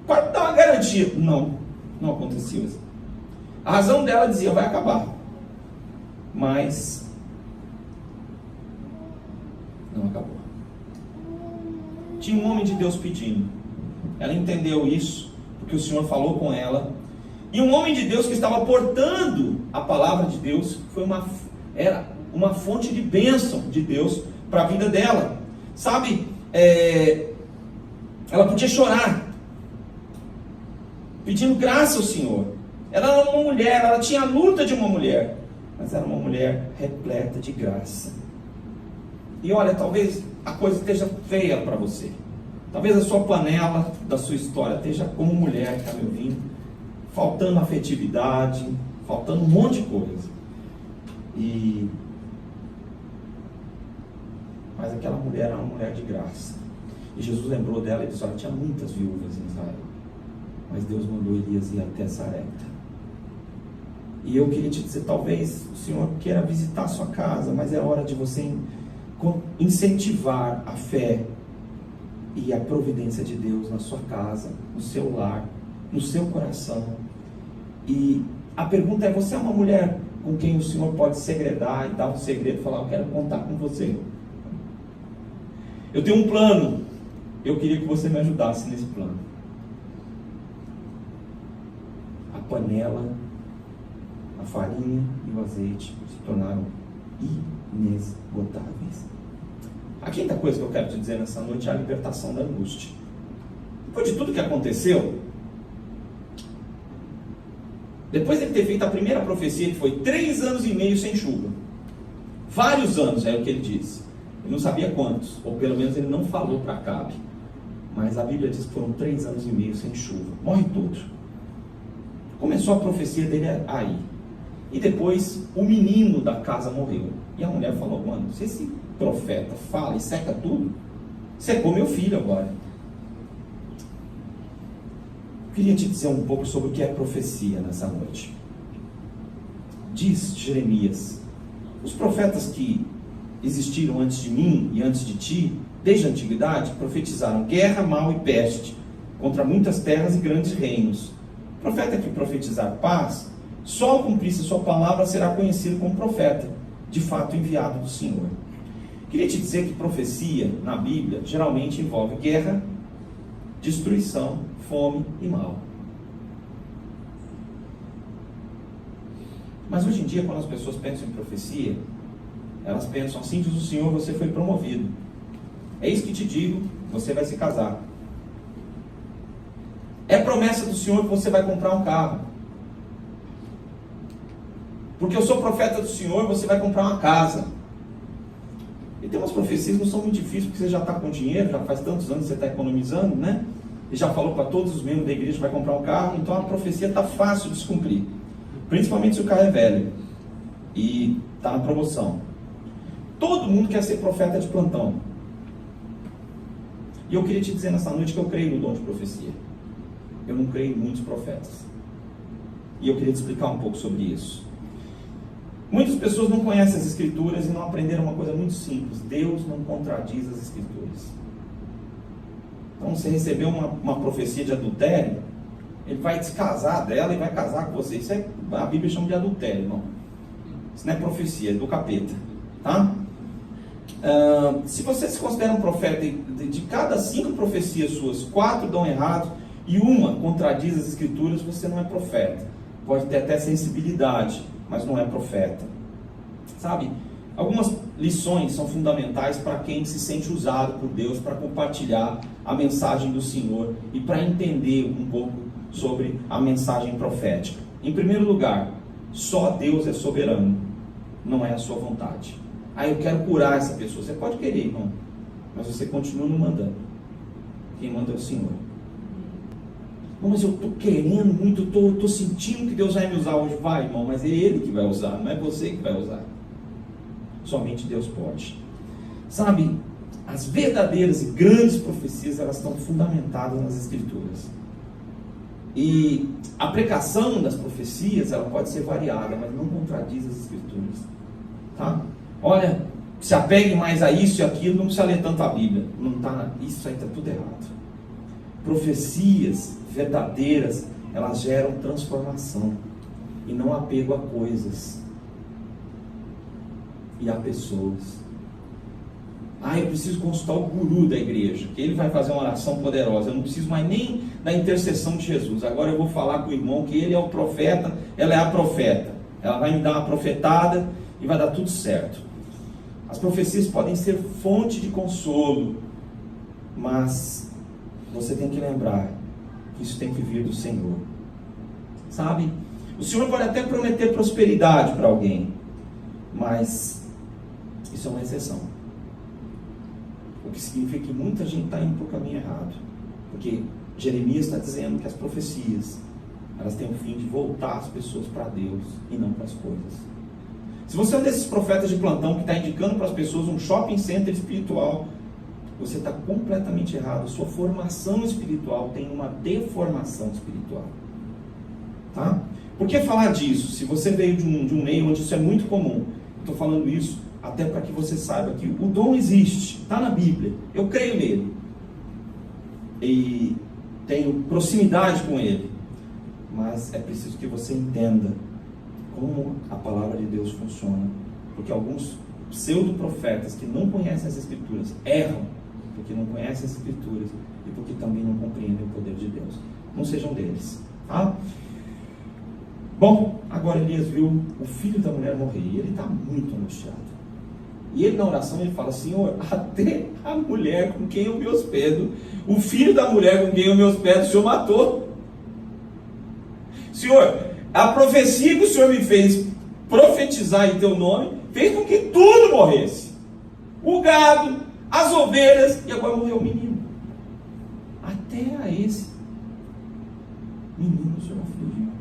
dar uma garantia. Não aconteceu isso. A razão dela dizia, vai acabar. Mas não acabou. Tinha um homem de Deus pedindo. Ela entendeu isso, porque o Senhor falou com ela. E um homem de Deus que estava portando a palavra de Deus, era uma fonte de bênção de Deus para a vida dela. Sabe, ela podia chorar, pedindo graça ao Senhor. Ela era uma mulher, ela tinha a luta de uma mulher, mas era uma mulher repleta de graça. E olha, talvez a coisa esteja feia para você. Talvez a sua panela da sua história esteja como mulher que está me ouvindo, faltando afetividade, faltando um monte de coisa. Mas aquela mulher era uma mulher de graça. E Jesus lembrou dela e disse: olha, tinha muitas viúvas em Israel, mas Deus mandou Elias ir até Sarepta. E eu queria te dizer, talvez o Senhor queira visitar a sua casa, mas é hora de você incentivar a fé e a providência de Deus na sua casa, no seu lar, no seu coração. E a pergunta é: você é uma mulher com quem o Senhor pode segredar e dar um segredo e falar: eu quero contar com você, eu tenho um plano, eu queria que você me ajudasse nesse plano. A panela, a farinha e o azeite se tornaram inesgotáveis. A quinta coisa que eu quero te dizer nessa noite é a libertação da angústia. Depois de tudo que aconteceu, depois de ele ter feito a primeira profecia, que foi 3 anos e meio sem chuva, vários anos é o que ele disse, ele não sabia quantos, ou pelo menos ele não falou para Acabe, mas a Bíblia diz que foram 3 anos e meio sem chuva, morre tudo. Começou a profecia dele aí, e depois o menino da casa morreu, e a mulher falou: mano, se esse profeta fala e seca tudo, secou meu filho agora. Eu queria te dizer um pouco sobre o que é profecia nessa noite. Diz Jeremias: os profetas que existiram antes de mim e antes de ti, desde a antiguidade, profetizaram guerra, mal e peste contra muitas terras e grandes reinos. O profeta que profetizar paz, só ao cumprir sua palavra será conhecido como profeta, de fato enviado do Senhor. Queria te dizer que profecia na Bíblia geralmente envolve guerra, destruição, fome e mal. Mas hoje em dia, quando as pessoas pensam em profecia, elas pensam assim: diz o Senhor, você foi promovido. É isso que te digo, você vai se casar. É promessa do Senhor que você vai comprar um carro. Porque eu sou profeta do Senhor, você vai comprar uma casa. E tem umas profecias que não são muito difíceis, porque você já está com dinheiro, já faz tantos anos que você está economizando, né? E já falou para todos os membros da igreja que vai comprar um carro, então a profecia está fácil de se cumprir. Principalmente se o carro é velho e está na promoção. Todo mundo quer ser profeta de plantão. E eu queria te dizer nessa noite que eu creio no dom de profecia. Eu não creio em muitos profetas. E eu queria te explicar um pouco sobre isso. Muitas pessoas não conhecem as Escrituras e não aprenderam uma coisa muito simples: Deus não contradiz as Escrituras. Então, você recebeu uma profecia de adultério, ele vai descasar dela e vai casar com você. Isso a Bíblia chama de adultério, não. Isso não é profecia, é do capeta, tá? Se você se considera um profeta, de cada 5 profecias suas, 4 dão errado e uma contradiz as Escrituras, você não é profeta. Pode ter até sensibilidade, mas não é profeta. Sabe? Algumas lições são fundamentais para quem se sente usado por Deus para compartilhar a mensagem do Senhor e para entender um pouco sobre a mensagem profética. Em primeiro lugar, só Deus é soberano, não é a sua vontade. Eu quero curar essa pessoa. Você pode querer, irmão, mas você continua não mandando. Quem manda é o Senhor. Não, mas eu estou querendo muito, estou sentindo que Deus vai me usar hoje. Vai, irmão, mas é Ele que vai usar, não é você que vai usar. Somente Deus pode. Sabe, as verdadeiras e grandes profecias, elas estão fundamentadas nas Escrituras. E a aplicação das profecias, ela pode ser variada, mas não contradiz as Escrituras. Tá? Olha, se apegue mais a isso e aquilo, não precisa ler tanto a Bíblia. Não tá, isso aí está tudo errado. Profecias verdadeiras, elas geram transformação e não apego a coisas e a pessoas. Eu preciso consultar o guru da igreja, que ele vai fazer uma oração poderosa. Eu não preciso mais nem da intercessão de Jesus. Agora eu vou falar com o irmão que ele é o profeta, ela é a profeta. Ela vai me dar uma profetada e vai dar tudo certo. As profecias podem ser fonte de consolo, mas você tem que lembrar que isso tem que vir do Senhor. Sabe? O Senhor pode até prometer prosperidade para alguém, mas isso é uma exceção. O que significa que muita gente está indo para o caminho errado. Porque Jeremias está dizendo que as profecias, elas têm o fim de voltar as pessoas para Deus e não para as coisas. Se você é um desses profetas de plantão que está indicando para as pessoas um shopping center espiritual, você está completamente errado. Sua formação espiritual tem uma deformação espiritual. Tá? Por que falar disso? Se você veio de um meio onde isso é muito comum, estou falando isso até para que você saiba que o dom existe, está na Bíblia, eu creio nele e tenho proximidade com ele, mas é preciso que você entenda como a palavra de Deus funciona, porque alguns pseudo-profetas que não conhecem as Escrituras erram, porque não conhecem as Escrituras e porque também não compreendem o poder de Deus. Não sejam deles, tá? Bom, agora Elias viu o filho da mulher morrer e ele está muito angustiado. E ele na oração ele fala: Senhor, até a mulher com quem eu me hospedo, o filho da mulher com quem eu me hospedo, o Senhor matou. Senhor, a profecia que o Senhor me fez profetizar em teu nome fez com que tudo morresse. O gado, as ovelhas, e agora morreu o menino. Até a esse menino o Senhor afligiu.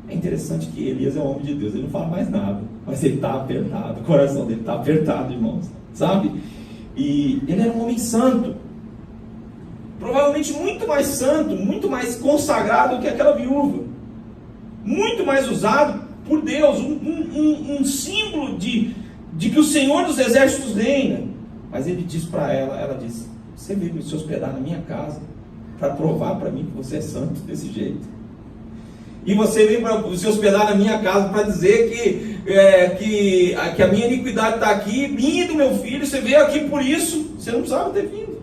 É interessante que Elias é um homem de Deus, ele não fala mais nada, mas ele está apertado, o coração dele está apertado, irmãos, sabe? E ele era um homem santo, provavelmente muito mais santo, muito mais consagrado que aquela viúva, muito mais usado por Deus, um símbolo de que o Senhor dos Exércitos reina. Mas ele diz para ela disse: você veio se hospedar na minha casa para provar para mim que você é santo desse jeito? E você vem para se hospedar na minha casa para dizer que a minha iniquidade está aqui, minha e do meu filho, você veio aqui por isso, você não precisava ter vindo.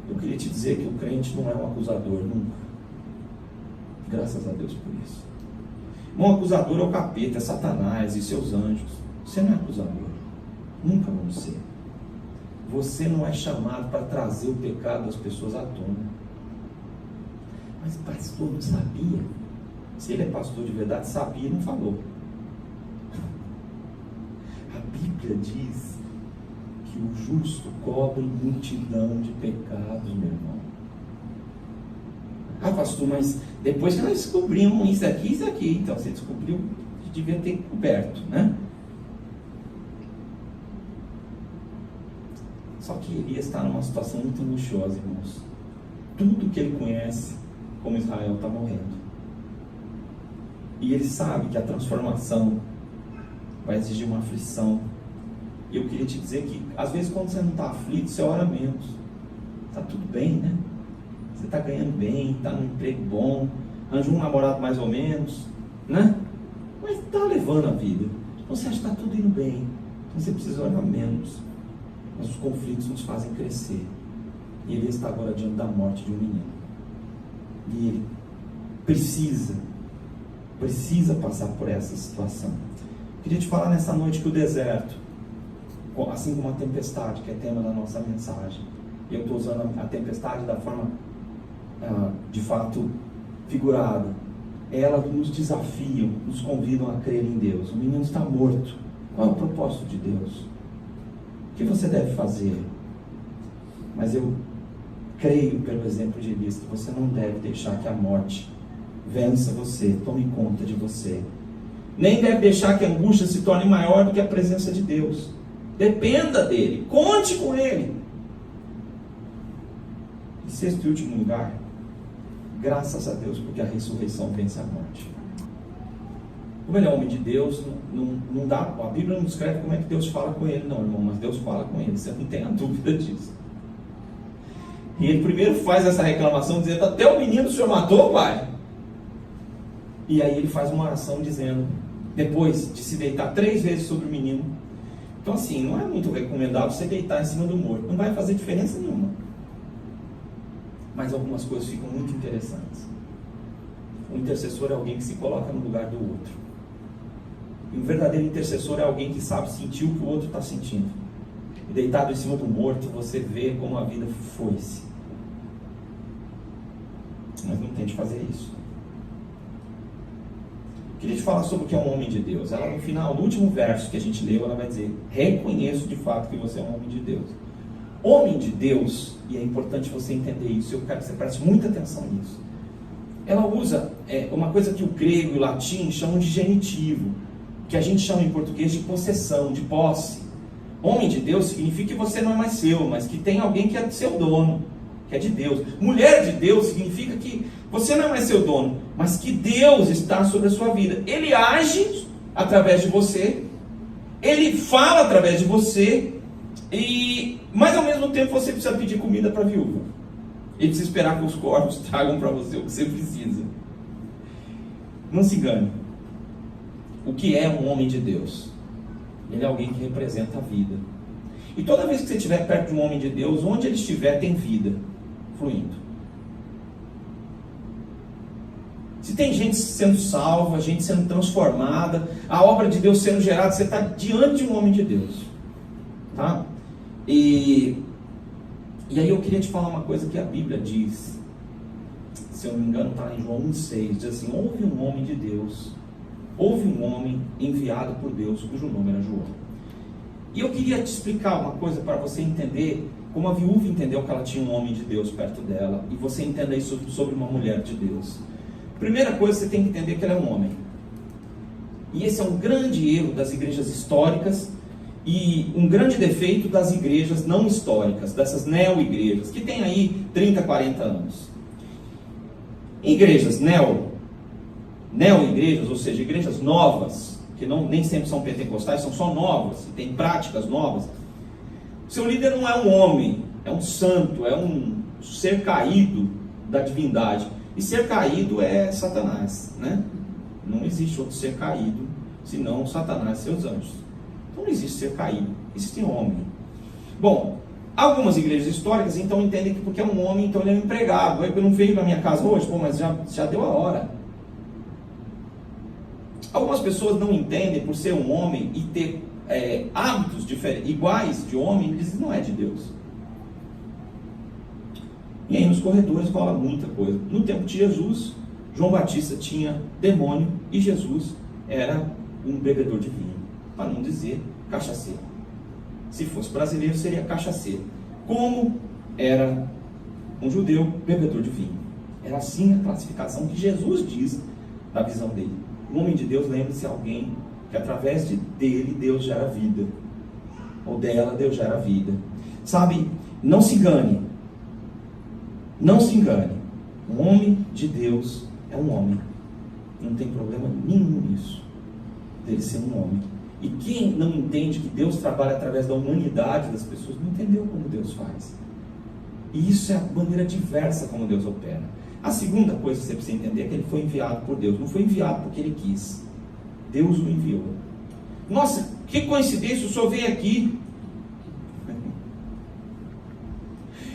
Eu queria te dizer que o crente não é um acusador, nunca. Graças a Deus por isso. Um acusador é o capeta, é Satanás e seus anjos. Você não é acusador, nunca vamos ser. Você não é chamado para trazer o pecado das pessoas à tona. Mas o pastor não sabia. Se ele é pastor de verdade, sabia e não falou. A Bíblia diz que o justo cobre multidão de pecados, meu irmão. Ah, pastor, mas depois que nós descobrimos isso aqui, então você descobriu que devia ter coberto, né? Só que Elias está numa situação muito luxuosa, irmãos. Tudo que ele conhece como Israel está morrendo. E ele sabe que a transformação vai exigir uma aflição. E eu queria te dizer que, às vezes, quando você não está aflito, você ora menos. Está tudo bem, né? Você está ganhando bem, está num emprego bom, arranjou um namorado mais ou menos, né? Mas está levando a vida. Então você acha que está tudo indo bem. Então você precisa orar menos. Mas os conflitos nos fazem crescer. E ele está agora diante da morte de um menino. E ele precisa passar por essa situação. Queria te falar nessa noite que o deserto, assim como a tempestade, que é tema da nossa mensagem, e eu estou usando a tempestade da forma de fato figurada, elas nos desafiam, nos convidam a crer em Deus. O menino está morto. Qual é o propósito de Deus? O que você deve fazer? Mas eu creio, pelo exemplo de Elias, que você não deve deixar que a morte vença você, tome conta de você. Nem deve deixar que a angústia se torne maior do que a presença de Deus. Dependa dele, conte com ele. Em sexto e último lugar, graças a Deus, porque a ressurreição vence a morte. Como ele é homem de Deus, não dá, a Bíblia não descreve como é que Deus fala com ele, não, irmão, mas Deus fala com ele, você não tem a dúvida disso. E ele primeiro faz essa reclamação dizendo: até o menino o senhor matou, pai? E aí ele faz uma oração dizendo, depois de se deitar 3 vezes sobre o menino. Então assim, não é muito recomendável você deitar em cima do morto, não vai fazer diferença nenhuma. Mas algumas coisas ficam muito interessantes. O intercessor é alguém que se coloca no lugar do outro. E um verdadeiro intercessor é alguém que sabe sentir o que o outro está sentindo. E deitado em cima do morto, você vê como a vida foi-se. Mas não tente fazer isso. Queria te falar sobre o que é um homem de Deus. Ela no final, no último verso que a gente leu, ela vai dizer: reconheço de fato que você é um homem de Deus. Homem de Deus, e é importante você entender isso, eu quero que você preste muita atenção nisso. Ela usa uma coisa que o grego e o latim chamam de genitivo, que a gente chama em português de possessão, de posse. Homem de Deus significa que você não é mais seu, mas que tem alguém que é seu dono, que é de Deus. Mulher de Deus significa que você não é mais seu dono, mas que Deus está sobre a sua vida. Ele age através de você, Ele fala através de você, mas ao mesmo tempo você precisa pedir comida para a viúva. Ele precisa esperar que os corvos tragam para você o que você precisa. Não se engane. O que é um homem de Deus? Ele é alguém que representa a vida. E toda vez que você estiver perto de um homem de Deus, onde ele estiver tem vida fluindo. Se tem gente sendo salva, gente sendo transformada, a obra de Deus sendo gerada, você está diante de um homem de Deus. Tá? E aí eu queria te falar uma coisa que a Bíblia diz. Se eu não me engano está em João 1,6. Diz assim: houve um homem de Deus, houve um homem enviado por Deus, cujo nome era João. E eu queria te explicar uma coisa para você entender como a viúva entendeu que ela tinha um homem de Deus perto dela, e você entenda isso sobre uma mulher de Deus. Primeira coisa, você tem que entender que ela é um homem. E esse é um grande erro das igrejas históricas e um grande defeito das igrejas não históricas, dessas neo-igrejas, que tem aí 30, 40 anos. Igrejas neo-igrejas, ou seja, igrejas novas, que nem sempre são pentecostais, são só novas, e tem práticas novas. Seu líder não é um homem, é um santo, é um ser caído da divindade. E ser caído é Satanás, né? Não existe outro ser caído, senão Satanás e seus anjos. Então não existe ser caído, existe homem. Bom, algumas igrejas históricas então entendem que porque é um homem, então ele é um empregado. Ele não veio na minha casa hoje, mas já deu a hora. Algumas pessoas não entendem por ser um homem e ter hábitos iguais de homem, eles dizem não é de Deus. E aí nos corredores rola muita coisa. No tempo de Jesus, João Batista tinha demônio e Jesus era um bebedor de vinho, para não dizer cachaceiro. Se fosse brasileiro, seria cachaceiro. Como era um judeu bebedor de vinho. Era assim a classificação que Jesus diz da visão dele. O homem de Deus, lembre-se, alguém que através dele Deus gera vida, ou dela Deus gera vida. Sabe, não se engane. Não se engane, um homem de Deus é um homem, não tem problema nenhum nisso, dele ser um homem. E quem não entende que Deus trabalha através da humanidade das pessoas, não entendeu como Deus faz. E isso é a maneira diversa como Deus opera. A segunda coisa que você precisa entender é que ele foi enviado por Deus, não foi enviado porque ele quis, Deus o enviou. Nossa, que coincidência, o senhor veio aqui.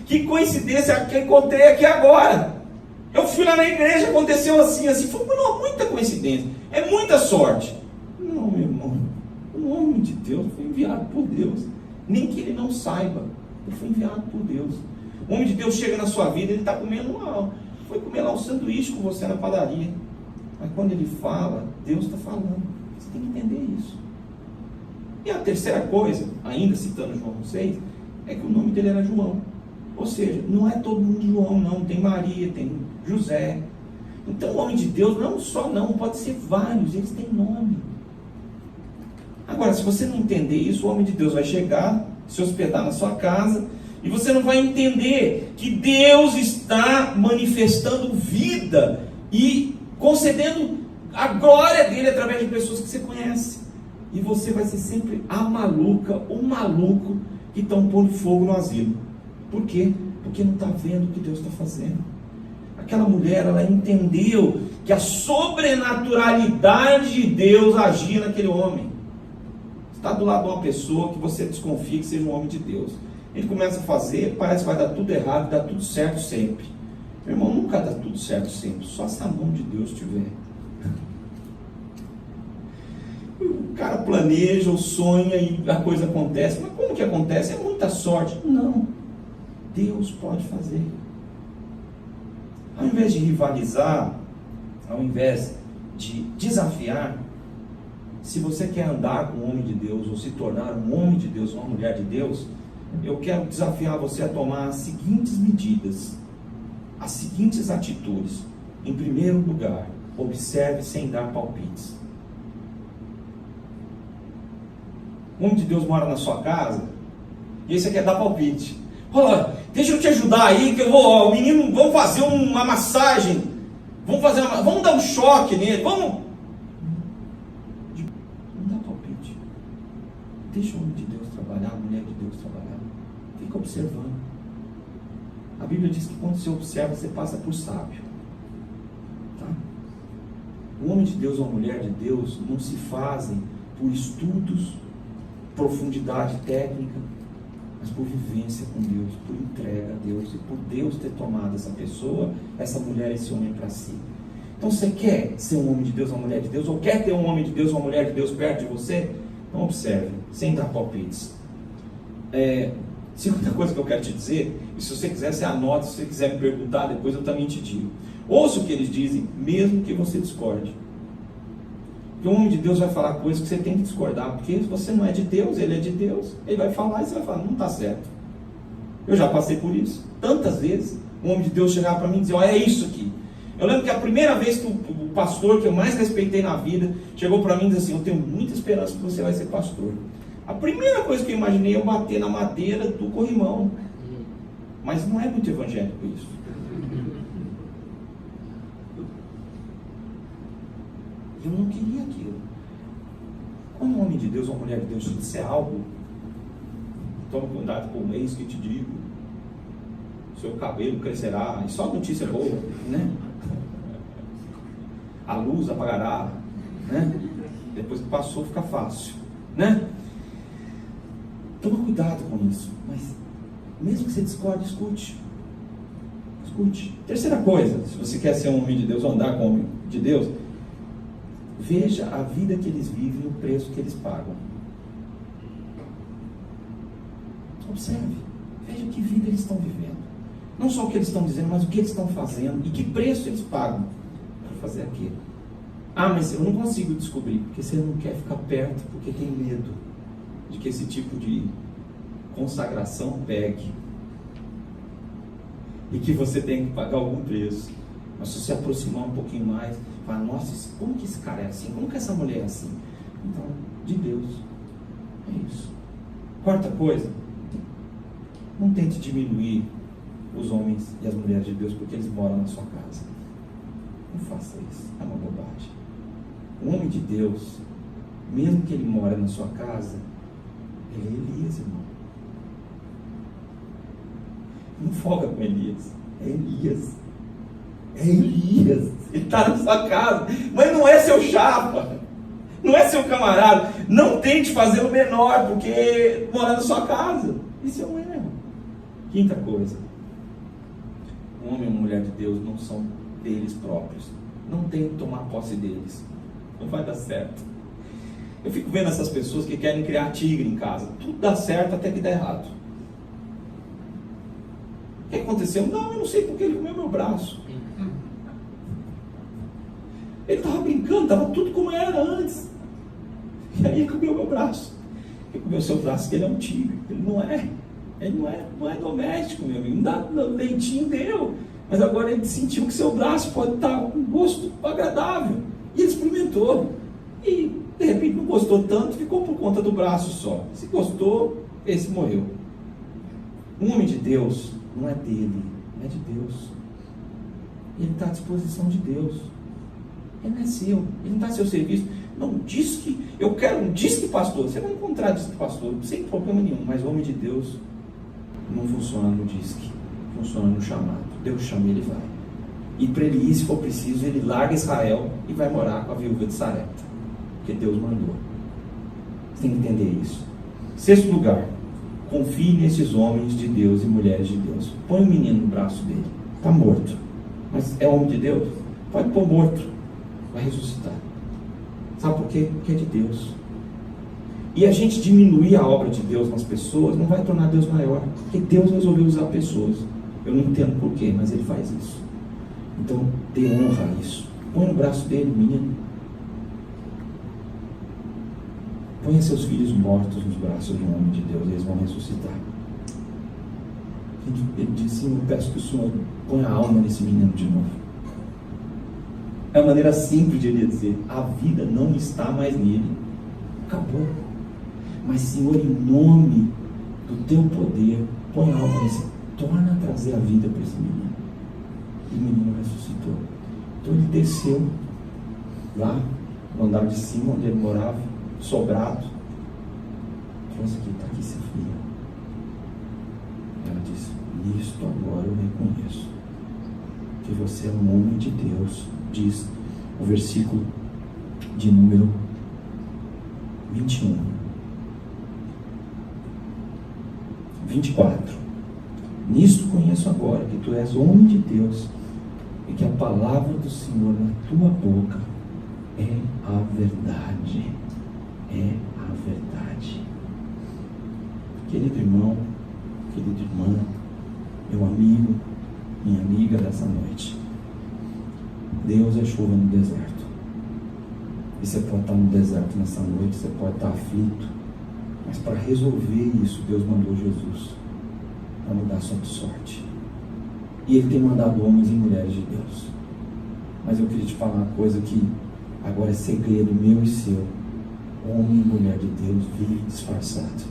Que coincidência que eu encontrei aqui agora. Eu fui lá na igreja, aconteceu assim. Foi muita coincidência. É muita sorte. Não, meu irmão. O homem de Deus foi enviado por Deus. Nem que ele não saiba. Ele foi enviado por Deus. O homem de Deus chega na sua vida, ele está comendo foi comer lá um sanduíche com você na padaria. Mas quando ele fala, Deus está falando. Você tem que entender isso. E a terceira coisa, ainda citando João 6, é que o nome dele era João. Ou seja, não é todo mundo João, não. Tem Maria, tem José. Então o homem de Deus não pode ser vários, eles têm nome. Agora, se você não entender isso, o homem de Deus vai chegar, se hospedar na sua casa, e você não vai entender que Deus está manifestando vida e concedendo a glória dele através de pessoas que você conhece. E você vai ser sempre a maluca, o maluco que estão pondo fogo no asilo. Por quê? Porque não está vendo o que Deus está fazendo. Aquela mulher, ela entendeu que a sobrenaturalidade de Deus agia naquele homem. Está do lado de uma pessoa que você desconfia que seja um homem de Deus. Ele começa a fazer, parece que vai dar tudo errado, dá tudo certo sempre. Meu irmão, nunca dá tudo certo sempre, só se a mão de Deus estiver. O cara planeja, ou sonha e a coisa acontece. Mas como que acontece? É muita sorte. Não. Deus pode fazer. Ao invés de rivalizar, ao invés de desafiar, se você quer andar com um homem de Deus, ou se tornar um homem de Deus, uma mulher de Deus, eu quero desafiar você a tomar as seguintes medidas, as seguintes atitudes. Em primeiro lugar, observe sem dar palpites. O homem de Deus mora na sua casa, e aí você quer dar palpite. Olha, deixa eu te ajudar aí, que eu vou, o menino, vamos fazer uma massagem, vamos dar um choque nele, vamos. Não dá palpite. Deixa o homem de Deus trabalhar, a mulher de Deus trabalhar. Fica observando. A Bíblia diz que quando você observa, você passa por sábio. Tá? O homem de Deus ou a mulher de Deus não se fazem por estudos, profundidade técnica, mas por vivência com Deus, por entrega a Deus e por Deus ter tomado essa pessoa, essa mulher, esse homem para si. Então você quer ser um homem de Deus ou uma mulher de Deus, ou quer ter um homem de Deus ou uma mulher de Deus perto de você? Então observe, sem dar palpites. Segunda coisa que eu quero te dizer, e se você quiser, você anota, se você quiser me perguntar, depois eu também te digo. Ouça o que eles dizem, mesmo que você discorde. Porque o homem de Deus vai falar coisas que você tem que discordar, porque você não é de Deus, ele é de Deus. Ele vai falar e você vai falar, não está certo. Eu já passei por isso, tantas vezes. O homem de Deus chegava para mim e dizia, olha, é isso aqui. Eu lembro que a primeira vez que o pastor que eu mais respeitei na vida chegou para mim e disse assim, eu tenho muita esperança que você vai ser pastor. A primeira coisa que eu imaginei é eu bater na madeira do corrimão. Mas não é muito evangélico isso. Eu não queria aquilo. Quando um homem de Deus ou uma mulher de Deus te disser algo, toma cuidado com o ex que te digo, seu cabelo crescerá, e só notícia boa, né? A luz apagará, né? Depois que passou fica fácil, né? Toma cuidado com isso, mas mesmo que você discorde, escute. Escute. Terceira coisa, se você quer ser um homem de Deus ou andar com um homem de Deus, veja a vida que eles vivem e o preço que eles pagam. Observe, veja que vida eles estão vivendo. Não só o que eles estão dizendo, mas o que eles estão fazendo e que preço eles pagam para fazer aquilo. Ah, mas eu não consigo descobrir, porque você não quer ficar perto, porque tem medo de que esse tipo de consagração pegue e que você tem que pagar algum preço. Mas se você aproximar um pouquinho mais, fala, nossa, como que esse cara é assim? Como que essa mulher é assim? Então, de Deus. É isso. Quarta coisa, não tente diminuir os homens e as mulheres de Deus porque eles moram na sua casa. Não faça isso, é uma bobagem. O homem de Deus, mesmo que ele mora na sua casa, ele é Elias, irmão. Não folga com Elias, é Elias. É Elias, ele está na sua casa, mas não é seu chapa, não é seu camarada. Não tente fazê-lo menor, porque mora na sua casa. Isso é um erro. Quinta coisa, um homem e uma mulher de Deus não são deles próprios. Não tem que tomar posse deles, não vai dar certo. Eu fico vendo essas pessoas que querem criar tigre em casa. Tudo dá certo até que dá errado. O que aconteceu? Não, eu não sei porque ele comeu meu braço. Ele estava brincando, estava tudo como era antes. E aí ele comeu meu braço. Ele comeu seu braço, que ele é um tigre. Ele não é doméstico, meu amigo. Não dá leitinho, deu. Mas agora ele sentiu que seu braço pode estar com um gosto agradável. E ele experimentou. E de repente não gostou tanto, ficou por conta do braço só. Se gostou, esse morreu. Um homem de Deus não é dele, é de Deus. Ele está à disposição de Deus. Ele não é seu, ele não está a seu serviço. Não, diz que eu quero um disque pastor. Você vai encontrar disque pastor, sem problema nenhum. Mas o homem de Deus não funciona no disque, funciona no chamado. Deus chama e ele vai. E para ele ir, se for preciso, ele larga Israel e vai morar com a viúva de Sarepta, porque Deus mandou. Você tem que entender isso. Sexto lugar, confie nesses homens de Deus e mulheres de Deus. Põe o menino no braço dele, está morto, mas é homem de Deus? Pode pôr morto, vai ressuscitar. Sabe por quê? Porque é de Deus. E a gente diminuir a obra de Deus nas pessoas não vai tornar Deus maior, porque Deus resolveu usar pessoas. Eu não entendo por quê, mas ele faz isso. Então dê honra a isso. Põe no braço dele, menino. Ponha seus filhos mortos nos braços do homem de Deus, eles vão ressuscitar. Ele disse, Senhor, eu peço que o Senhor ponha a alma nesse menino de novo. É uma maneira simples de ele dizer, a vida não está mais nele. Acabou. Mas, Senhor, em nome do teu poder, põe a alma nesse, torna a trazer a vida para esse menino. E o menino ressuscitou. Então ele desceu lá no andar de cima, onde ele morava, sobrado. Trouxe aqui, está aqui seu filho. Ela disse: nisto agora eu reconheço que você é um homem de Deus. Diz o versículo de número 21. 24. Nisto conheço agora que tu és homem de Deus e que a palavra do Senhor na tua boca é a verdade. É a verdade. Querido irmão, querida irmã, meu amigo, minha amiga dessa noite, Deus é chuva no deserto. E você pode estar no deserto nessa noite, você pode estar aflito, mas para resolver isso, Deus mandou Jesus para mudar a sua sorte. E Ele tem mandado homens e mulheres de Deus. Mas eu queria te falar uma coisa que agora é segredo meu e seu. Homem e mulher de Deus vive disfarçado.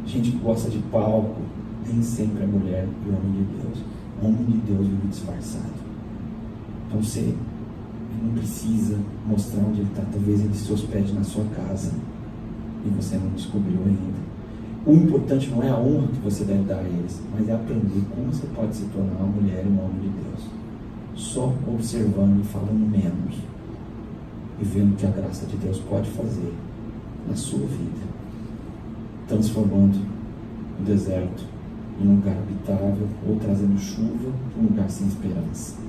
Gente que gosta de palco, nem sempre é mulher e homem de Deus. Homem de Deus vive disfarçado. Então ele não precisa mostrar onde ele está. Talvez ele se hospede na sua casa e você não descobriu ainda. O importante não é a honra que você deve dar a eles, mas é aprender como você pode se tornar uma mulher e um homem de Deus. Só observando e falando menos e vendo o que a graça de Deus pode fazer na sua vida, transformando o deserto em um lugar habitável ou trazendo chuva para um lugar sem esperança.